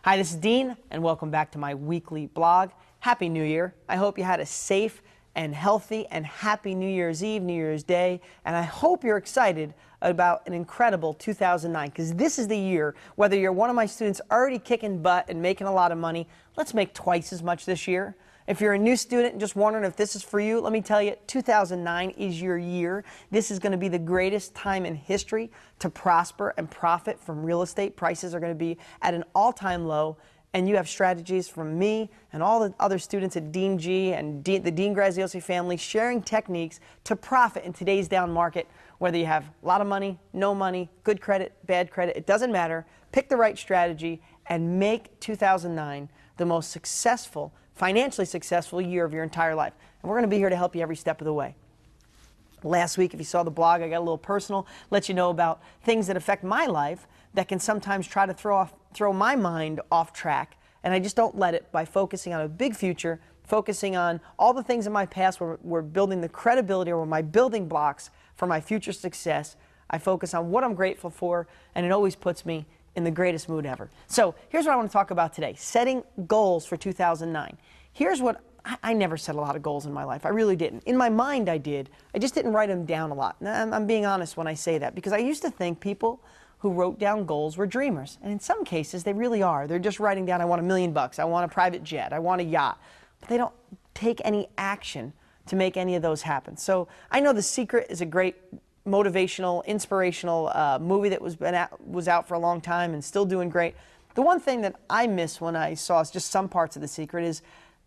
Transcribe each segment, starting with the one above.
Hi, this is Dean, and welcome back to my weekly blog. Happy New Year. I hope you had a safe and healthy and happy New Year's Eve, New Year's Day, and I hope you're excited about an incredible 2009, because this is the year, whether you're one of my students already kicking butt and making a lot of money, let's make twice as much this year. If you're a new student and just wondering if this is for you, let me tell you, 2009 is your year. This is going to be the greatest time in history to prosper and profit from real estate. Prices are going to be at an all-time low, and you have strategies from me and all the other students at Dean G and the Dean Graziosi family sharing techniques to profit in today's down market. Whether you have a lot of money, no money, good credit, bad credit, it doesn't matter. Pick the right strategy and make 2009 the most successful, financially successful year of your entire life. And we're going to be here to help you every step of the way. Last week, if you saw the blog, I got a little personal, let you know about things that affect my life that can sometimes try to throw my mind off track. And I just don't let it by focusing on a big future, focusing on all the things in my past where we're building the credibility or my building blocks for my future success. I focus on what I'm grateful for, and it always puts me in the greatest mood ever. So here's what I want to talk about today, setting goals for 2009. Here's what I never set a lot of goals in my life. I really didn't. In my mind, I did. I just didn't write them down a lot. And I'm being honest when I say that, because I used to think people who wrote down goals were dreamers. And in some cases, they really are. They're just writing down, I want $1 million, I want a private jet, I want a yacht. But they don't take any action to make any of those happen. So I know The Secret is a great motivational, inspirational movie that was out for a long time and still doing great. The one thing that I miss when I saw just some parts of The Secret is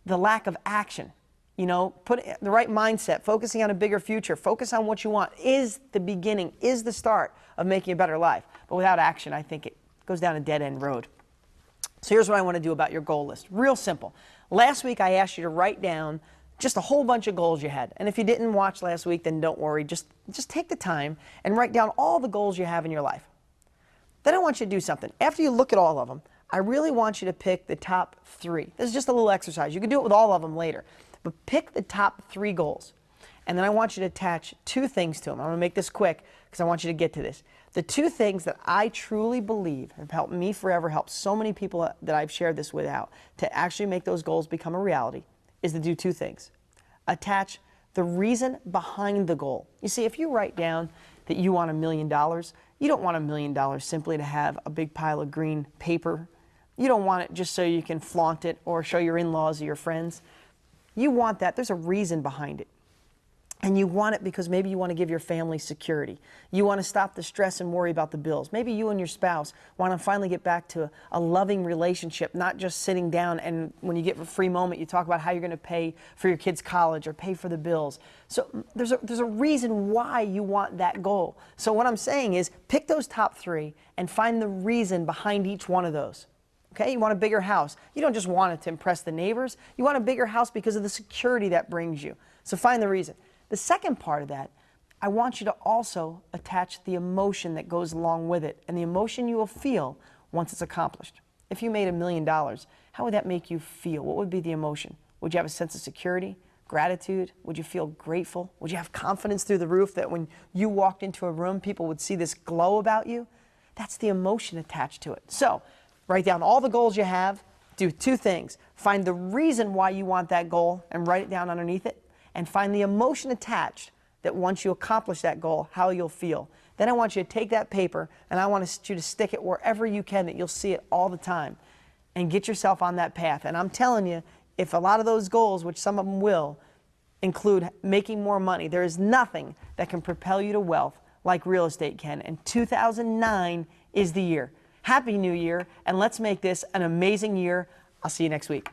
the lack of action. You know, put the right mindset, focusing on a bigger future, focus on what you want is the beginning, is the start of making a better life. But without action, I think it goes down a dead-end road. So here's what I want to do about your goal list. Real simple. Last week, I asked you to write down just a whole bunch of goals you had. And if you didn't watch last week, then don't worry. Just take the time and write down all the goals you have in your life. Then I want you to do something. After you look at all of them, I really want you to pick the top 3. This is just a little exercise. You can do it with all of them later. But pick the top 3 goals. And then I want you to attach 2 things to them. I'm going to make this quick because I want you to get to this. The 2 things that I truly believe have helped me forever, helped so many people that I've shared this with out to actually make those goals become a reality is to do 2 things. Attach the reason behind the goal. You see, if you write down that you want $1 million, you don't want $1 million simply to have a big pile of green paper. You don't want it just so you can flaunt it or show your in-laws or your friends. You want that. There's a reason behind it. And you want it because maybe you want to give your family security. You want to stop the stress and worry about the bills. Maybe you and your spouse want to finally get back to a loving relationship, not just sitting down and when you get a free moment, you talk about how you're going to pay for your kids' college or pay for the bills. So there's a reason why you want that goal. So what I'm saying is pick those top 3 and find the reason behind each one of those. Okay, you want a bigger house. You don't just want it to impress the neighbors. You want a bigger house because of the security that brings you. So find the reason. The second part of that, I want you to also attach the emotion that goes along with it and the emotion you will feel once it's accomplished. If you made $1 million, how would that make you feel? What would be the emotion? Would you have a sense of security, gratitude? Would you feel grateful? Would you have confidence through the roof that when you walked into a room, people would see this glow about you? That's the emotion attached to it. So write down all the goals you have, do 2 things. Find the reason why you want that goal and write it down underneath it, and find the emotion attached that once you accomplish that goal, how you'll feel. Then I want you to take that paper and I want you to stick it wherever you can that you'll see it all the time and get yourself on that path. And I'm telling you, if a lot of those goals, which some of them will, include making more money, there is nothing that can propel you to wealth like real estate can. And 2009 is the year. Happy New Year, and let's make this an amazing year. I'll see you next week.